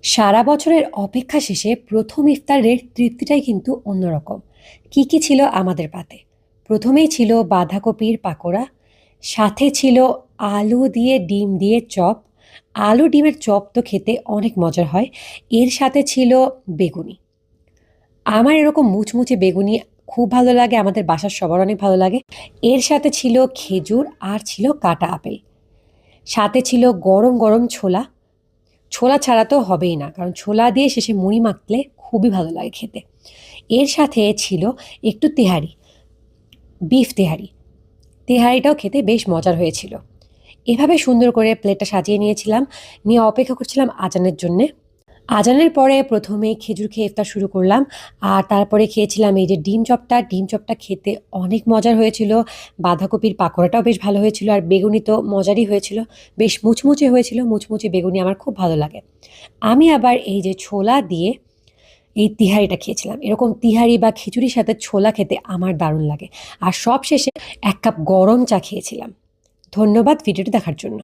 সারা বছরের অপেক্ষা শেষে প্রথম ইফতারের তৃপ্তিটাই কিন্তু অন্যরকম। কি ছিল আমাদের পাতে? প্রথমেই ছিল বাঁধাকপির পাকোড়া, সাথে ছিল আলু দিয়ে ডিম দিয়ে চপ। আলু ডিমের চপ তো খেতে অনেক মজার হয়। এর সাথে ছিল বেগুনি। আমার এরকম মুচমুচে বেগুনি খুব ভালো লাগে, আমাদের বাসার সবার অনেক ভালো লাগে। এর সাথে ছিল খেজুর আর ছিল কাটা আপেল। সাথে ছিল গরম গরম ছোলা। ছোলা ছাড়া তো হবেই না, কারণ ছোলা দিয়ে শেষে মুড়ি মাখলে খুবই ভালো লাগে খেতে। এর সাথে ছিল একটু তেহারি, বিফ তেহারি। তেহারিটাও খেতে বেশ মজার হয়েছিল। এভাবে সুন্দর করে প্লেটটা সাজিয়ে নিয়েছিলাম, নিয়ে অপেক্ষা করছিলাম আজানের জন্যে। আজানের পরে প্রথমে খেজুর খেয়ে ইফতার শুরু করলাম, আর তারপরে খেয়েছিলাম এই যে ডিম চপটা। ডিম চপটা খেতে অনেক মজার হয়েছিল। বাঁধাকপির পাকোড়াটাও বেশ ভালো হয়েছিল, আর বেগুনি তো মজারই হয়েছিল। বেশ মুচমুচে হয়েছিল, মুচমুচে বেগুনি আমার খুব ভালো লাগে। আমি আবার এই যে ছোলা দিয়ে এই তিহারিটা খেয়েছিলাম। এরকম তিহারি বা খিচুড়ির সাথে ছোলা খেতে আমার দারুণ লাগে। আর সবশেষে ১ কাপ গরম চা খেয়েছিলাম। ধন্যবাদ ভিডিওটি দেখার জন্য।